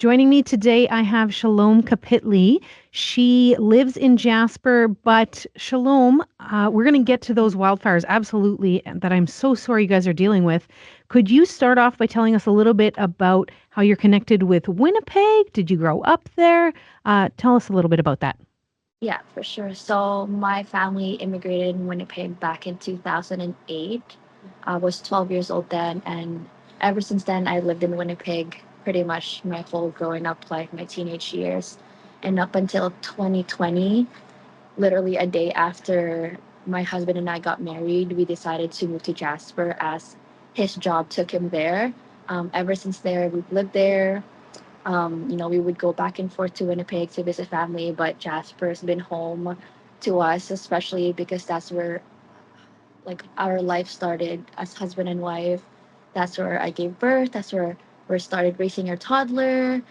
Joining me today, I have Shalom Capitly. She lives in Jasper, but Shalom, we're going to get to those wildfires, absolutely, that I'm so sorry you guys are dealing with. Could you start off by telling us a little bit about how you're connected with Winnipeg? Did you grow up there? Tell us a little bit about that. Yeah, for sure. So my family immigrated in Winnipeg back in 2008. I was 12 years old then, and ever since then, I lived in Winnipeg pretty much my whole growing up life, my teenage years. And up until 2020, literally a day after my husband and I got married, we decided to move to Jasper as his job took him there. Ever since there, we've lived there. We would go back and forth to Winnipeg to visit family, but Jasper's been home to us, especially because that's where like our life started as husband and wife. That's where I gave birth. That's where we started raising our toddler.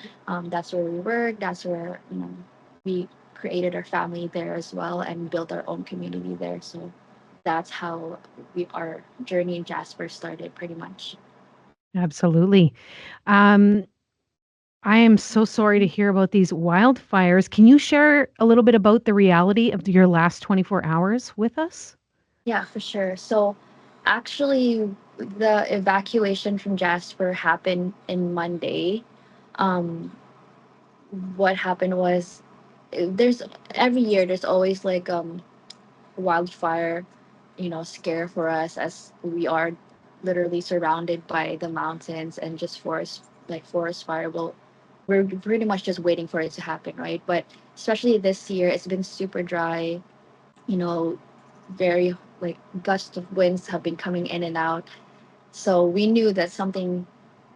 That's where we work. That's where we created our family there as well and built our own community there. So that's how our journey in Jasper started, pretty much. Absolutely. Um, I am so sorry to hear about these wildfires. Can you share a little bit about the reality of your last 24 hours with us? Yeah, for sure. So actually, the evacuation from Jasper happened in Monday. Um, what happened was there's every year there's always like wildfire, scare for us as we are literally surrounded by the mountains and just forest fire. Well, we're pretty much just waiting for it to happen, right? But especially this year, it's been super dry, you know, very like gusts of winds have been coming in and out. So we knew that something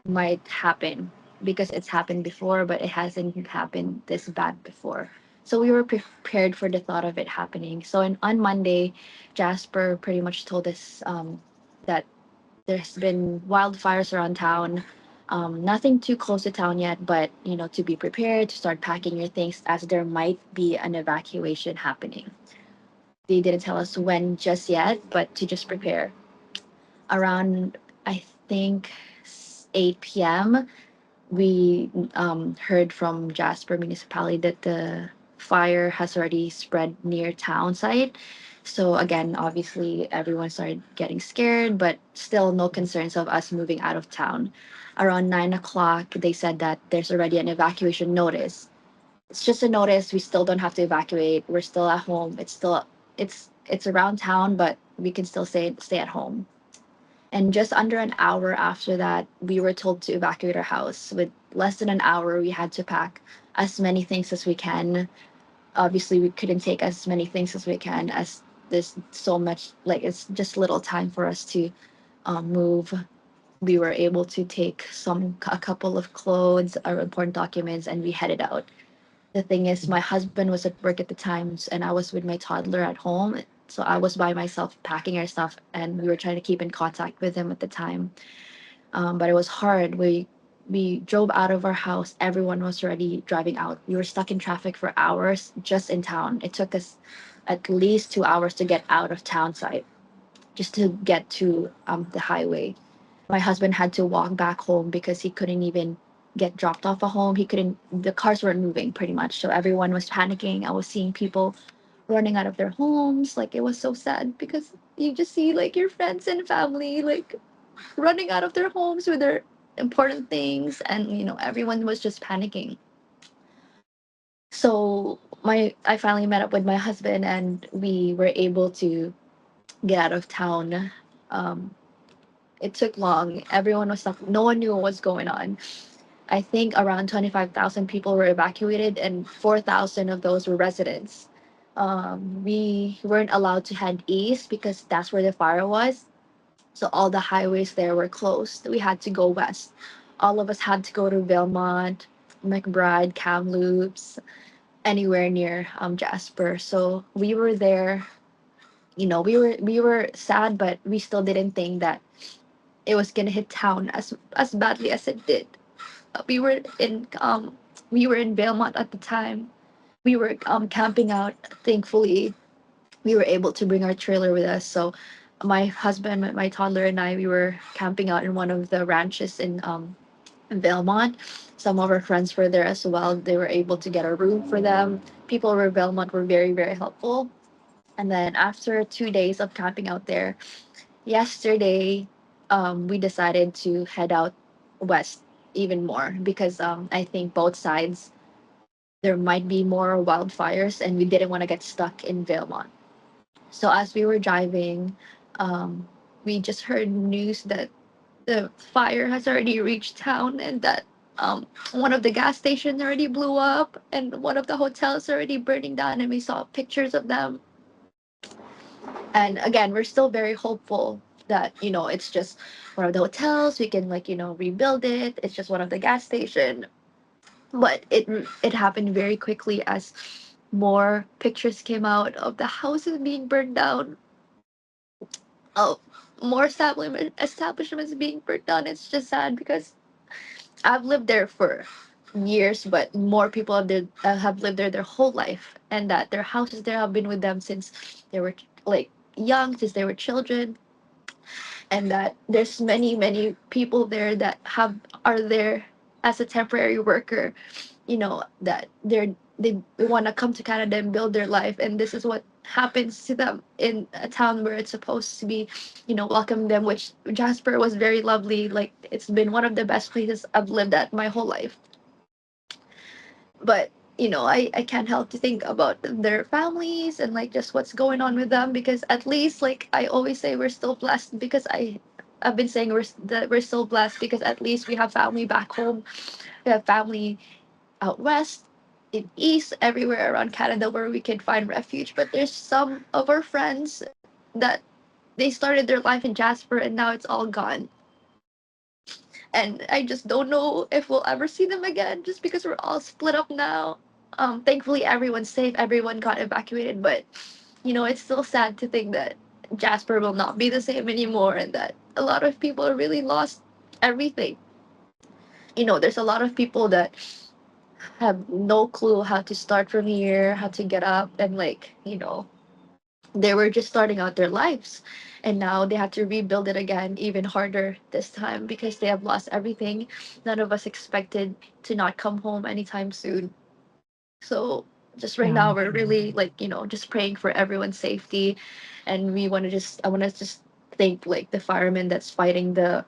might happen because it's happened before, but it hasn't happened this bad before. So we were prepared for the thought of it happening. So on Monday, Jasper pretty much told us that there's been wildfires around town. Nothing too close to town yet, but to be prepared to start packing your things as there might be an evacuation happening. They didn't tell us when just yet, but to just prepare. Around, I think, 8 p.m., we heard from Jasper Municipality that the fire has already spread near town site. So again, obviously, everyone started getting scared, but still no concerns of us moving out of town. Around 9 o'clock, they said that there's already an evacuation notice. It's just a notice. We still don't have to evacuate. We're still at home. It's around town, but we can still stay at home. And just under an hour after that, we were told to evacuate our house. With less than an hour, we had to pack as many things as we can. Obviously, we couldn't take as many things as we can, as there's so much, like, it's just little time for us to move. We were able to take a couple of clothes, our important documents, and we headed out. The thing is, my husband was at work at the time, and I was with my toddler at home. So I was by myself packing our stuff, and we were trying to keep in contact with him at the time. But it was hard. We drove out of our house. Everyone was already driving out. We were stuck in traffic for hours just in town. It took us at least 2 hours to get out of town site, just to get to the highway. My husband had to walk back home because he couldn't even get dropped off at home. He couldn't, the cars weren't moving pretty much. So everyone was panicking. I was seeing people running out of their homes. Like, it was so sad because you just see like your friends and family like running out of their homes with their important things, and everyone was just panicking. So my I finally met up with my husband and we were able to get out of town. um, it took long. Everyone was stuck. No one knew what was going on. I think around 25,000 people were evacuated, and 4,000 of those were residents. We weren't allowed to head east because that's where the fire was. So all the highways there were closed. We had to go west. All of us had to go to Belmont, McBride, Kamloops, anywhere near Jasper. So we were there. We were sad, but we still didn't think that it was gonna hit town as badly as it did. We were in Belmont at the time. We were camping out. Thankfully, we were able to bring our trailer with us. So my husband, my toddler, and I, we were camping out in one of the ranches in in Belmont. Some of our friends were there as well. They were able to get a room for them. People over Belmont were very, very helpful. And then after 2 days of camping out there, yesterday, we decided to head out west even more because I think both sides there might be more wildfires, and we didn't want to get stuck in Vermont. So as we were driving, um, we just heard news that the fire has already reached town, and that one of the gas stations already blew up and one of the hotels already burning down, and we saw pictures of them. And again, we're still very hopeful that it's just one of the hotels, we can rebuild it, it's just one of the gas station. But it happened very quickly as more pictures came out of the houses being burned down, of more establishments being burned down. It's just sad because I've lived there for years, but more people have lived there their whole life, and that their houses there have been with them since they were like young, since they were children, and that there's many people there that have are there as a temporary worker, that they want to come to Canada and build their life, and this is what happens to them in a town where it's supposed to be, welcome them. Which Jasper was very lovely. Like, it's been one of the best places I've lived at my whole life. But I can't help to think about their families and like just what's going on with them, because at least, like I always say, we're still blessed because I've been saying that we're still blessed because at least we have family back home. We have family out west, in east, everywhere around Canada where we can find refuge. But there's some of our friends that they started their life in Jasper and now it's all gone. And I just don't know if we'll ever see them again just because we're all split up now. Thankfully, everyone's safe, everyone got evacuated, but it's still sad to think that Jasper will not be the same anymore and that a lot of people really lost everything. There's a lot of people that have no clue how to start from here, how to get up, and they were just starting out their lives. And now they have to rebuild it again, even harder this time because they have lost everything. None of us expected to not come home anytime soon. So just right Yeah. now we're really just praying for everyone's safety. And I want to just thank like the firemen that's fighting the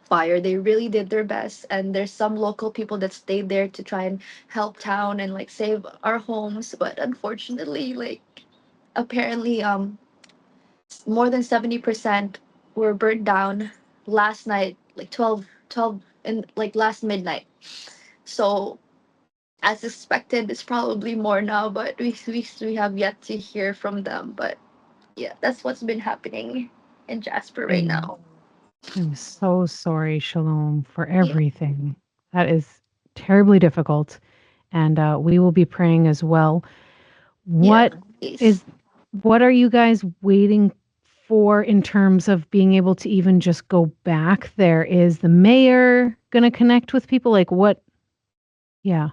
fire. They really did their best, and there's some local people that stayed there to try and help town and like save our homes. But unfortunately, like apparently more than 70% were burned down last night, like 12 in like last midnight. So as expected, it's probably more now, but we have yet to hear from them. But yeah, that's what's been happening in Jasper right I'm now. I'm so sorry, Shalom, for Yeah, everything. That is terribly difficult, and we will be praying as well. yeah, What please. is what are you guys waiting for in terms of being able to even just go back there? Is the mayor going to connect with people? Like what? Yeah.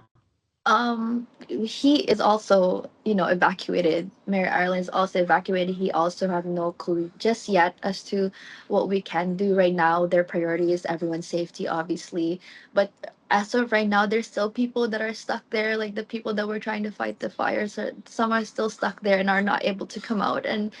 He is also, evacuated. Mayor Ireland is also evacuated. He also have no clue just yet as to what we can do right now. Their priority is everyone's safety, obviously. But as of right now, there's still people that are stuck there. Like the people that were trying to fight the fires, some are still stuck there and are not able to come out. And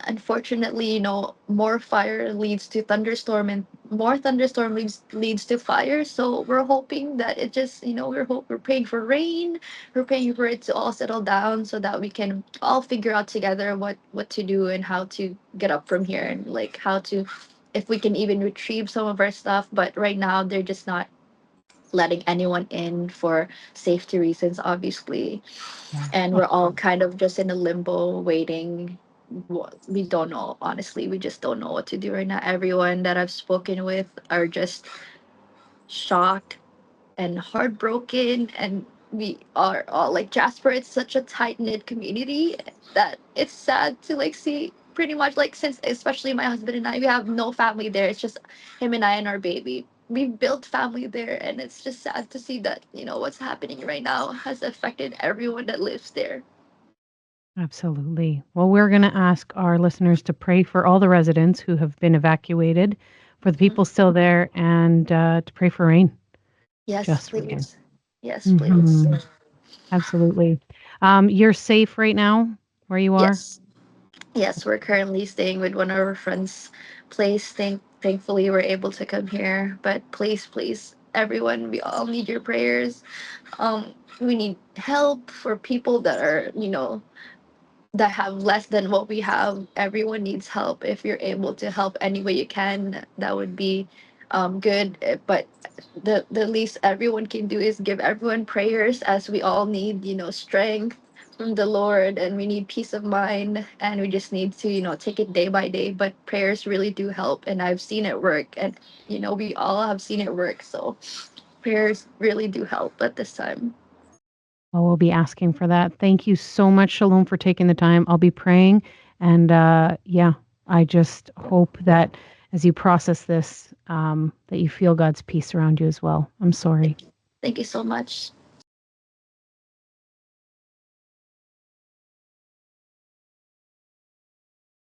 unfortunately, more fire leads to thunderstorm, and more thunderstorm leads to fire. So we're hoping that it just, we're praying for rain. We're praying for it to all settle down so that we can all figure out together what to do and how to get up from here, and like how to, if we can even retrieve some of our stuff. But right now they're just not letting anyone in for safety reasons, obviously. Yeah. And Oh, we're all kind of just in a limbo waiting. We don't know, honestly, we just don't know what to do right now. Everyone that I've spoken with are just shocked and heartbroken, and we are all like, Jasper, it's such a tight-knit community that it's sad to like see, pretty much like, since especially my husband and I, we have no family there. It's just him and I and our baby. We built family there, and it's just sad to see that what's happening right now has affected everyone that lives there. absolutely. Well, we're going to ask our listeners to pray for all the residents who have been evacuated, for the people still there, and to pray for rain. Yes, just for you. please. Yes, please. Hmm. Absolutely. You're safe right now where you are? Yes. Yes, we're currently staying with one of our friends' place. Thankfully, we're able to come here. But please, please, everyone, we all need your prayers. We need help for people that are, that have less than what we have. Everyone needs help. If you're able to help any way you can, that would be good. But the least everyone can do is give everyone prayers, as we all need, strength from the Lord, and we need peace of mind, and we just need to, take it day by day. But prayers really do help, and I've seen it work, and we all have seen it work. So prayers really do help at this time. Oh, we'll be asking for that. Thank you so much, Shalom, for taking the time. I'll be praying. And yeah, I just hope that as you process this, that you feel God's peace around you as well. I'm sorry. Thank you so much.